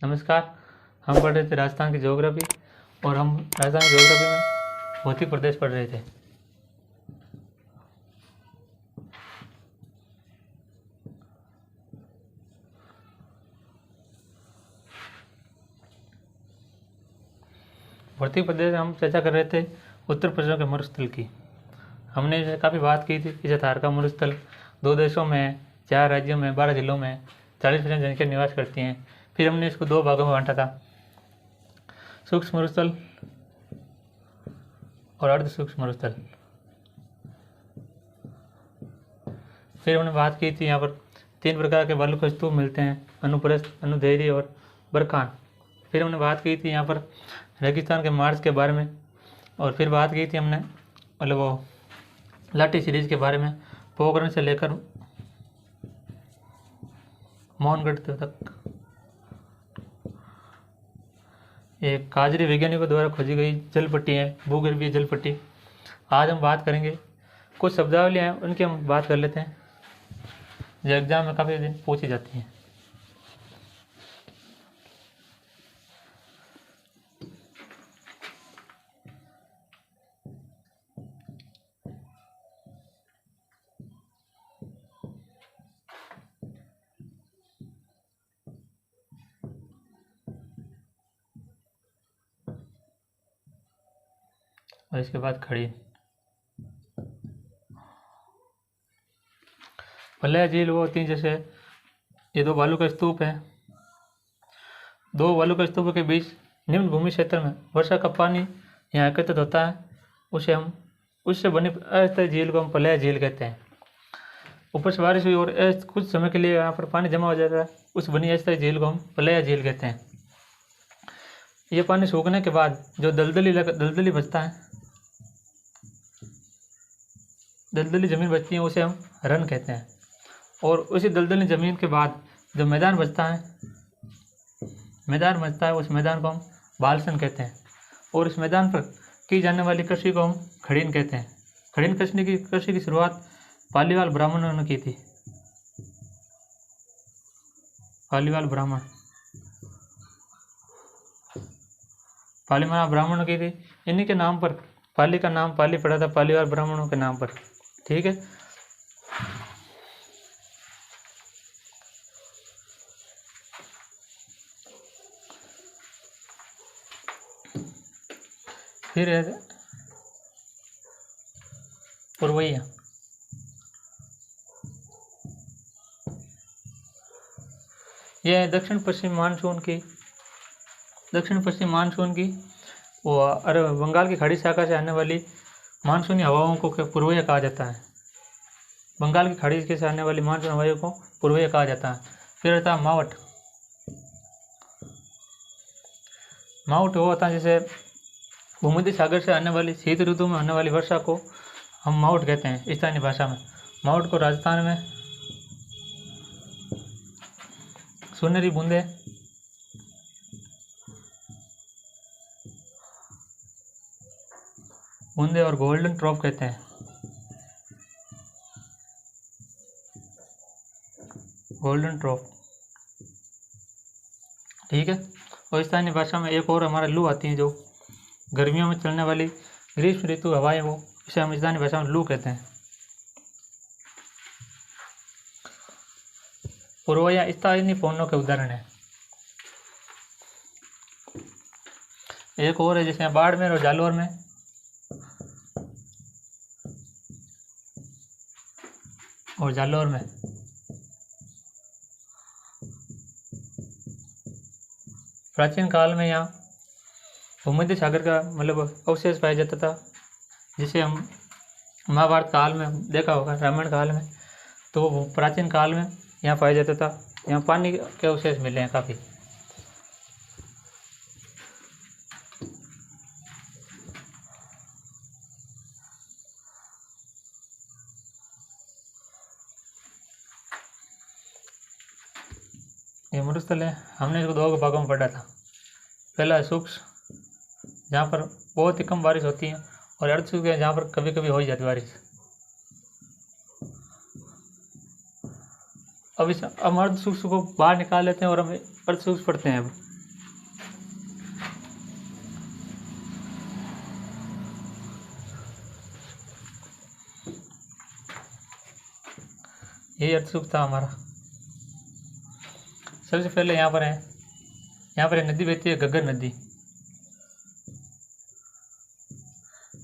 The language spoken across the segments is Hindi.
नमस्कार। हम पढ़ रहे थे राजस्थान की ज्योग्राफी और हम राजस्थान की ज्योग्राफी में भौतिक प्रदेश पढ़ रहे थे। भौतिक प्रदेश हम चर्चा कर रहे थे उत्तर प्रदेश के मरुस्थल की। हमने काफ़ी बात की थी कि थारका मरुस्थल 2 देशों में, 4 राज्यों में, 12 जिलों में 40% जनसंख्या निवास करती हैं। फिर हमने इसको 2 भागों में बांटा था, सूक्ष्म मरुस्थल और अर्ध सूक्ष्म मरुस्थल। फिर हमने बात की थी यहाँ पर 3 प्रकार के बालू के स्तूप मिलते हैं, अनुप्रस्थ, अनुदैर्ध्य और बरखान। फिर हमने बात की थी यहाँ पर रेगिस्तान के मार्च के बारे में, और फिर बात की थी हमने मतलब वो लाठी सीरीज के बारे में, पोखरण से लेकर मोहनगढ़ तक। एक काजरी वैज्ञानिकों द्वारा खोजी गई जलपट्टी है, भूगर्भीय जलपट्टी। आज हम बात करेंगे, कुछ शब्दावली हैं उनकी हम बात कर लेते हैं जो एग्जाम में काफ़ी दिन पूछी जाती हैं। और इसके बाद खड़ी पल्लया झील वो होती है, जैसे ये 2 बालू का स्तूप है। 2 बालू का स्तूपों के बीच निम्न भूमि क्षेत्र में वर्षा का पानी यहाँ एकत्रित होता है, उससे बनी अस्थायी झील को हम पल्लया झील कहते हैं। ऊपर से बारिश हुई और कुछ समय के लिए यहाँ पर पानी जमा हो जाता है, उस बनी अस्थायी झील को हम पल्लया झील कहते हैं। ये पानी सूखने के बाद जो दलदली बचता है, दलदली ज़मीन बचती है, उसे हम रन कहते हैं। और उसी दलदली ज़मीन के बाद जो मैदान बचता है, उस मैदान को हम बालसन कहते हैं। और इस मैदान पर की जाने वाली कृषि को हम खड़ीन कहते हैं। खड़ीन कृषि की शुरुआत पालीवाल ब्राह्मणों ने की थी। पालीवाल ब्राह्मणों की थी। इन्हीं के नाम पर पाली का नाम पाली पड़ा था, पालीवाल ब्राह्मणों के नाम पर। ठीक है। फिर है पुरवैया। यह दक्षिण पश्चिम मानसून की वो बंगाल की खाड़ी शाखा से आने वाली मानसूनी हवाओं को पुरवैया कहा जाता है। बंगाल की खाड़ी से आने वाली मानसून हवाओं को पुरवैया कहा जाता है। फिर रहता है मावट। मावट वो होता है जैसे भूमध्य सागर से आने वाली शीत ऋतु में होने वाली वर्षा को हम मावट कहते हैं स्थानीय भाषा में। मावट को राजस्थान में सुनहरी बूंदे और गोल्डन ट्रॉप कहते हैं। गोल्डन ट्रॉप, ठीक है। और स्थानीय भाषा में एक और हमारा लू आती है, जो गर्मियों में चलने वाली ग्रीष्म ऋतु हवाएं, वो इसे हम स्थानीय भाषा में लू कहते हैं। पुरवैया स्थानीय पवनों के उदाहरण है। एक और है जैसे बाड़मेर और जालौर में प्राचीन काल में यहाँ भूमध्य सागर का मतलब अवशेष पाया जाता था, जिसे हम महाभारत काल में देखा होगा, रामायण काल में। तो वो प्राचीन काल में यहाँ पाया जाता था। यहाँ पानी के अवशेष मिले हैं काफ़ी। ये मरुस्थल है, हमने इसको 2 भागों में पढ़ा था। पहला है सूक्ष्म, जहाँ पर बहुत ही कम बारिश होती है, और अर्ध सूक्ष्म है जहाँ पर कभी कभी हो ही जाती बारिश। अब अर्ध सूक्ष्म को बाहर निकाल लेते हैं और हम अर्ध सूक्ष्म पढ़ते हैं। अब यही अर्थ सूत्र था हमारा। सबसे पहले यहाँ पर है, यहाँ पर एक नदी बहती है घग्गर नदी।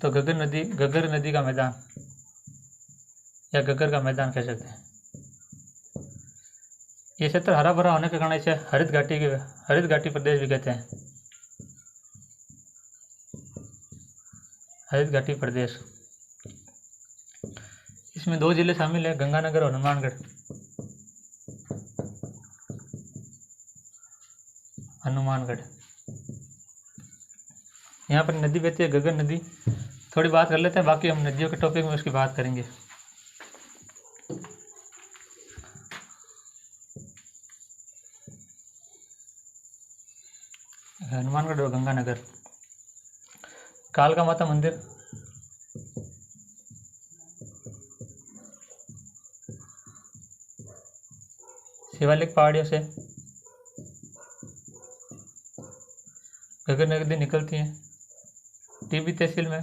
तो घग्गर नदी का मैदान या घग्गर का मैदान कह सकते हैं। ये क्षेत्र हरा भरा होने के कारण इसे हरित घाटी प्रदेश भी कहते हैं। हरित घाटी प्रदेश। इसमें 2 जिले शामिल है, गंगानगर और हनुमानगढ़। यहाँ पर नदी बहती है घग्गर नदी। थोड़ी बात कर लेते हैं, बाकी हम नदियों के टॉपिक में उसकी बात करेंगे। हनुमानगढ़ और गंगानगर। कालका माता मंदिर, शिवालिक पहाड़ियों से घग्गर नदी निकलती है। टीबी तहसील में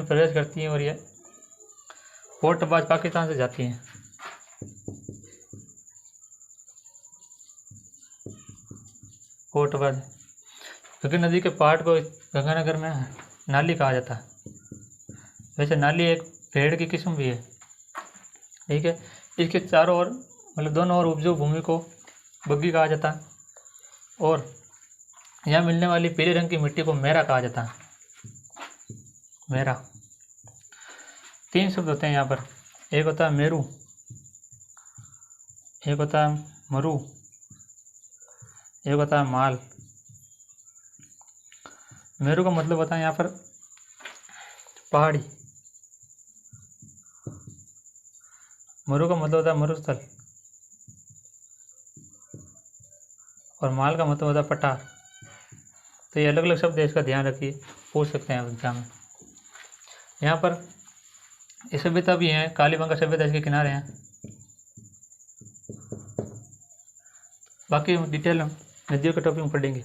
प्रवेश करती है और यह पोर्टबाज पाकिस्तान से जाती हैं। पोर्टबाज घग्गर नदी के पहाड़ को गंगानगर में नाली कहा जाता है। वैसे नाली एक पेड़ की किस्म भी है, ठीक है। इसके चारों ओर मतलब दोनों ओर उपजाऊ भूमि को बग्गी कहा जाता है और यहाँ मिलने वाली पीले रंग की मिट्टी को मेरा कहा जाता है। मेरा 3 शब्द होते हैं यहाँ पर। एक होता है मेरू, एक होता है मरु, एक होता है माल। मेरू का मतलब होता है यहाँ पर पहाड़ी, मरु का मतलब होता है मरुस्थल और माल का मतलब होता है पठार। तो ये अलग अलग शब्द है, इसका ध्यान रखिए, पूछ सकते हैं एग्जाम में। यहाँ पर ये सभ्यता भी है, कालीबंगा सभ्यता इसके किनारे हैं। बाकी डिटेल हम नदियों के टॉपिक में पढ़ेंगे।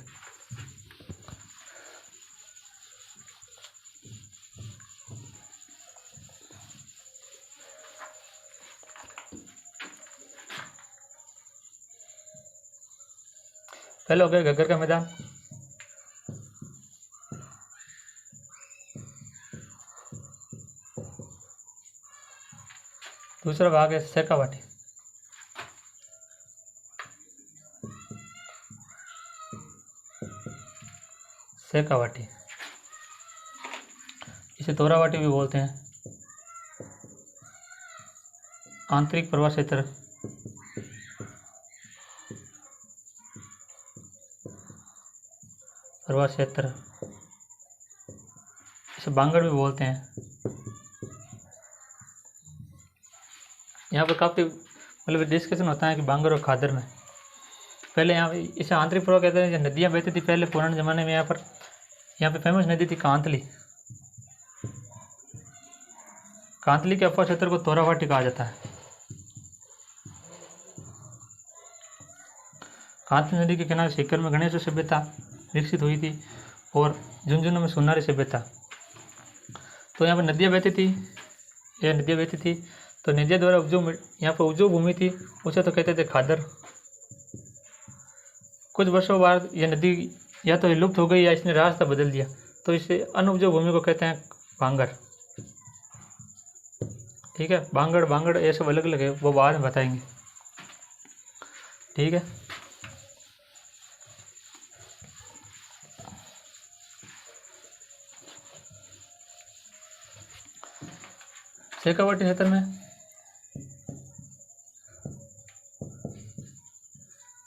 पहले हो गया घग्गर का मैदान। दूसरा भाग है शेखावाटी। शेखावाटी इसे तोरावाटी भी बोलते हैं। आंतरिक प्रवाह क्षेत्र, इसे बांगड़ भी बोलते हैं। यहाँ पर काफ़ी मतलब डिस्कशन होता है कि बांगड़ और खादर में। पहले यहाँ इसे आंतरिक प्रवाह कहते हैं। जब नदियाँ बहती थी पहले पुराने ज़माने में, यहाँ पे फेमस नदी थी कांतली। कांतली के अपर क्षेत्र को तोरावाटी कहा जाता है। कांतली नदी के किनारे सीकर में गणेश सभ्यता विकसित हुई थी और झुंझुनू में सुनारी सभ्यता। तो यहाँ पर नदियाँ बहती थी, तो नदियाँ द्वारा यहाँ पर उपजाऊ भूमि थी, उसे तो कहते थे खादर। कुछ वर्षों बाद यह नदी या तो लुप्त हो गई या इसने रास्ता बदल दिया, तो इसे अनुपजाऊ भूमि को कहते हैं बांगड़। ठीक है, बांगड़ ये सब अलग अलग है, वो बाद में बताएंगे। ठीक है, शेखावाटी क्षेत्र में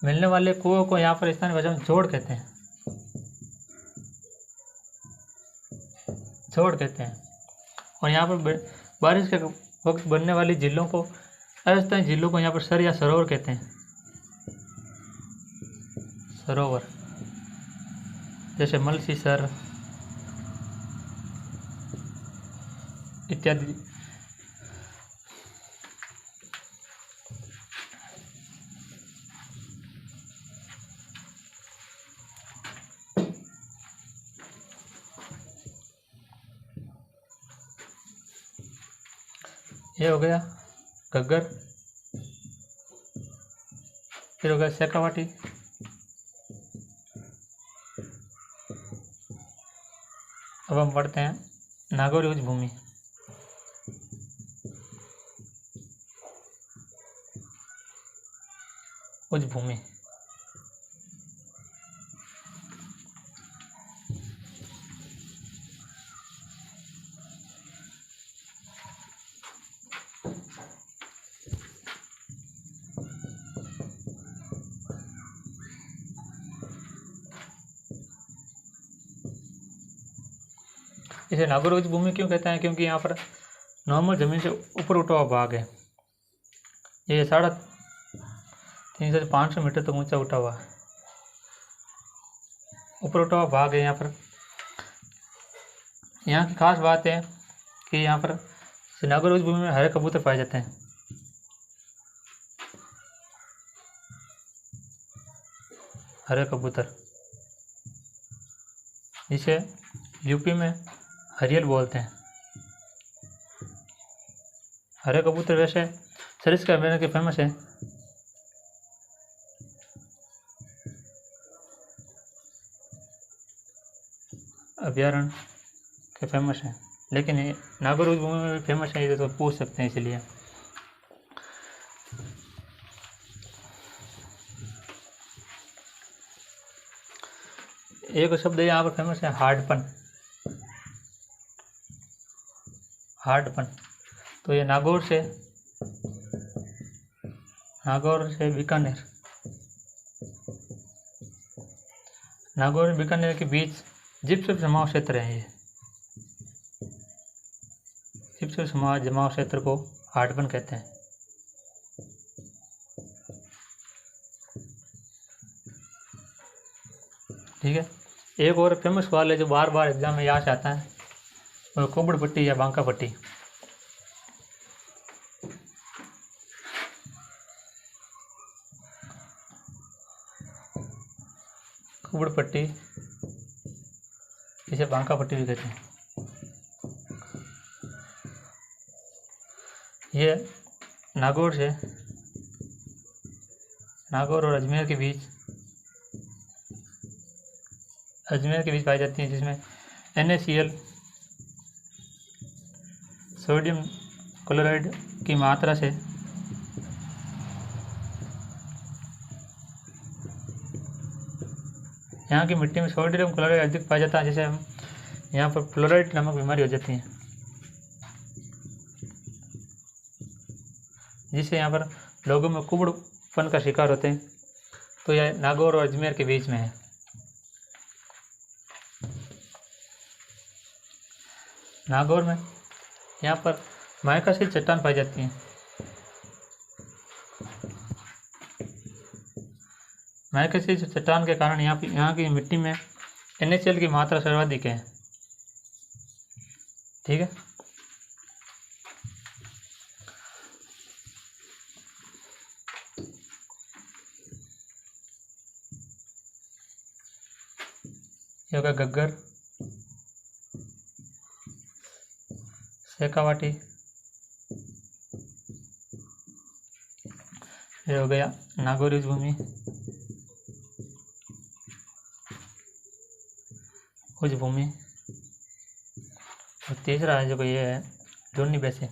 मिलने वाले कुओं को यहाँ पर स्थानीय भाषा में जोड़ कहते हैं। और यहाँ पर बारिश के वक्त बनने वाली झीलों को, अस्थायी झीलों को यहाँ पर सर या सरोवर कहते हैं। सरोवर जैसे मलसीसर इत्यादि। ये हो गया घग्गर, फिर हो गया शेखावाटी, अब हम पढ़ते हैं नागौरी उच्च भूमि। उच्च भूमि इसे नागौर उच्च भूमि क्यों कहते हैं? क्योंकि यहाँ पर नॉर्मल जमीन से ऊपर उठा हुआ भाग है। ये 350 से 500 मीटर तक ऊंचा उठा हुआ है, ऊपर उठा हुआ भाग है। यहाँ पर यहाँ की खास बात है कि यहाँ पर नागौर उच्च भूमि में हरे कबूतर पाए जाते हैं। हरे कबूतर, जिसे यूपी में हरियल बोलते हैं। हरे कबूतर वैसे सरिस्का अभयारण्य के फेमस है। अभयारण्य के फेमस है, लेकिन ये नागौर उच्च भूमि में भी फेमस है, ये तो पूछ सकते हैं इसलिए। एक शब्द यहाँ पर फेमस है हार्डपन। हार्डपन तो ये नागौर से बीकानेर, नागौर और बीकानेर के बीच जिप्सम जमाव क्षेत्र है। ये जिप्सम जमाव क्षेत्र को हार्डपन कहते हैं। ठीक है, एक और फेमस सवाल है जो बार बार एग्जाम में याद आता है, वो कुबड़ पट्टी या बांका पट्टी। कुबड़ पट्टी, इसे बांका पट्टी भी कहते हैं। ये नागौर और अजमेर के बीच पाई जाती है, जिसमें NaCl सोडियम क्लोराइड की मात्रा से यहाँ की मिट्टी में सोडियम क्लोराइड अधिक पाया जाता है, जिससे हम यहाँ पर फ्लोराइड नामक बीमारी हो जाती है, जिससे यहाँ पर लोगों में कुबड़पन का शिकार होते हैं। तो यह नागौर और अजमेर के बीच में है। नागौर में यहाँ पर माइकासील चट्टान पाई जाती हैं। माइकासील चट्टान के कारण यहाँ की मिट्टी में NaCl की मात्रा सर्वाधिक है। ठीक है, ये होगा घग्गर, शेखावाटी, ये हो गया नागौर उच्च भूमि, उच्च भूमि, और तीसरा है जो ये है जोनी बेसिन।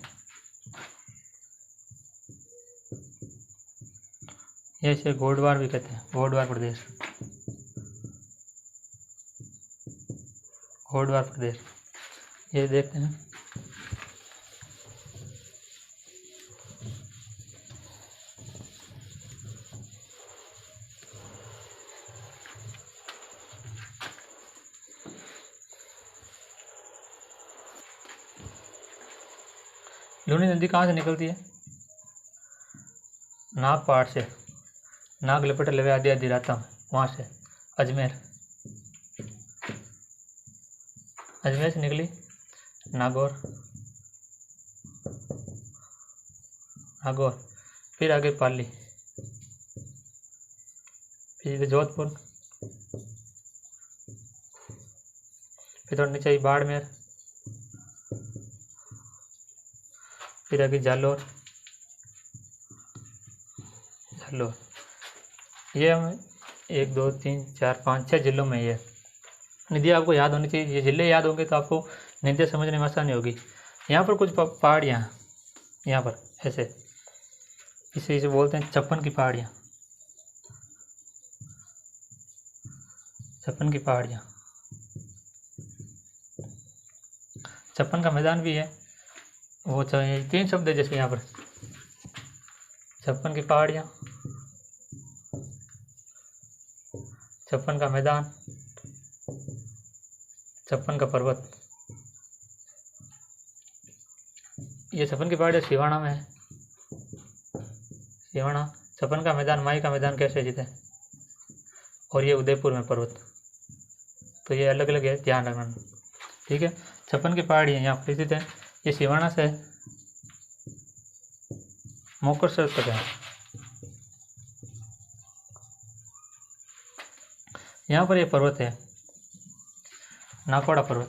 ये इसे गोडवार भी कहते हैं, गोडवार प्रदेश, गोडवार प्रदेश। ये देखते हैं लूनी नदी कहाँ से निकलती है? नाग पहाड़ से, नाग लपेटे लवे आदि आदि राता में, वहाँ से अजमेर से निकली नागौर, फिर आगे पाली, फिर जोधपुर, फिर थोड़ा नीचे बाड़मेर, फिर आगे जालोर, जालोर। ये हम 1 2 3 4 5 6 जिलों में ये नदी आपको याद होनी चाहिए। ये जिले याद होंगे तो आपको नदियाँ समझने में आसानी होगी। यहाँ पर कुछ पहाड़ियाँ, यहाँ पर ऐसे इसे बोलते हैं छप्पन की पहाड़ियाँ, छप्पन की पहाड़ियाँ। छप्पन का मैदान भी है, वो 3 शब्द है जैसे यहाँ पर छप्पन की पहाड़ियाँ, छप्पन का मैदान, छप्पन का पर्वत। ये छप्पन की पहाड़ियाँ सिवाना में है, सिवाना। छप्पन का मैदान माई का मैदान कैसे जीते, और ये उदयपुर में पर्वत। तो ये अलग अलग है, ध्यान रखना, ठीक है। छप्पन की पहाड़ियाँ यहाँ पर स्थित है। ये सिवाना से मोकरसर तक है। यहाँ पर ये पर्वत है, नाकोड़ा पर्वत।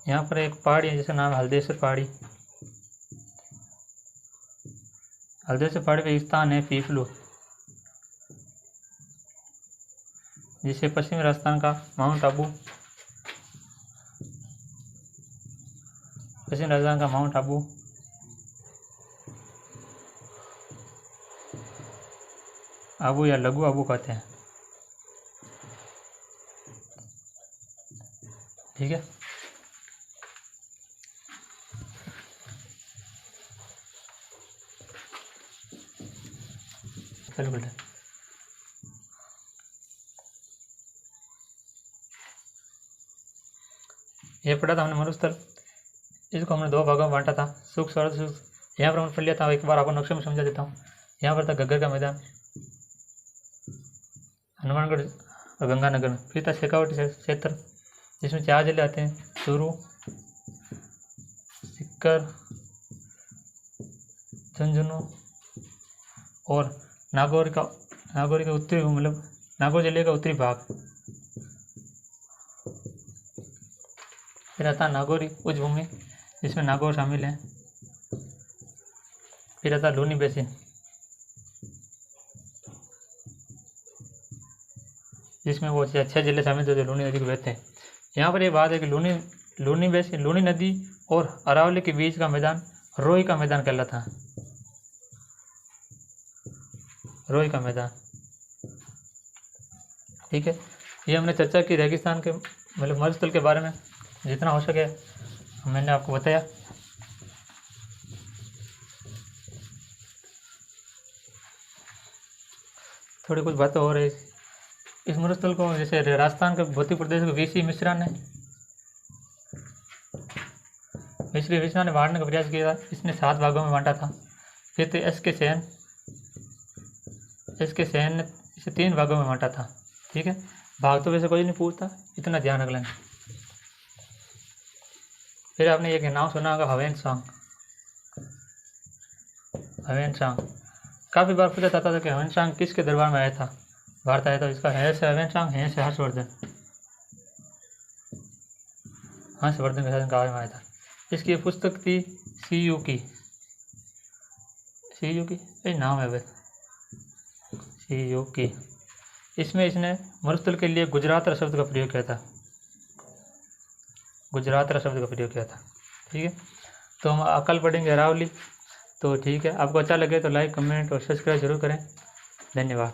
यहाँ पर एक पहाड़ी है जिसका नाम हल्देश्वर पहाड़ी। हल्देश्वर पहाड़ी पे स्थान है पीपलू, जिसे पश्चिमी राजस्थान का माउंट आबू, पश्चिमी राजस्थान का माउंट आबू, आबू या लघु आबू कहते हैं, ठीक है। बिल्कुल। ये पढ़ा था हमने मरुस्थल, इसको हमने 2 भागों में बांटा था, सुख स्वर्ग सुख। यहाँ पर हमने पढ़ लिया था, एक बार आपको नक्शे में समझा देता हूँ। यहाँ पर था घग्गर का मैदान हनुमानगढ़ और गंगानगर में। फिर था शेखावटी क्षेत्र, जिसमें 4 जिले आते हैं, चूरू, सीकर, झुंझुनू और नागौर का उत्तरी, मतलब नागौर जिले का उत्तरी भाग। फिर आता नागौरी उच्च भूमि, जिसमें नागौर शामिल है। फिर आता लूनी बेसिन, जिसमें वो 6 जिले शामिल थे जो लूनी नदी को बहते हैं। यहाँ पर ये बात है कि लूनी बेसिन, लूनी नदी और अरावली के बीच का मैदान रोई का मैदान कहलाता है, रोई का मैदान, ठीक है। ये हमने चर्चा की रेगिस्तान के, मतलब मरुस्थल के बारे में जितना हो सके मैंने आपको बताया। थोड़ी कुछ बातें हो रही इस मरुस्थल को, जैसे राजस्थान के भौतिक प्रदेश को वीसी मिश्रा ने बांटने का प्रयास किया था। इसने 7 भागों में बांटा था। फिर तो एस के सेन ने इसे 3 भागों में बांटा था, ठीक है। भाग तो वैसे कोई नहीं पूछता, इतना ध्यान रख लेना। फिर आपने एक नाम सुना होगा, हवेन सांग। हवेन सांग काफ़ी बार पूछा जाता था कि हवेन सांग किसके दरबार में आया था, भारत आया था। इसका है से हवेन सांग, है से हर्षवर्धन, हर्षवर्धन के शासन काल में आया था। इसकी पुस्तक थी सीयू की, नाम है वह, सीयू की। इसमें इसने मरुस्थल के लिए गुजरात शब्द का प्रयोग किया था, गुजरात शब्द का प्रयोग किया था, ठीक है। तो हम कल पढ़ेंगे अरावली। तो ठीक है, आपको अच्छा लगे तो लाइक, कमेंट और सब्सक्राइब जरूर करें। धन्यवाद।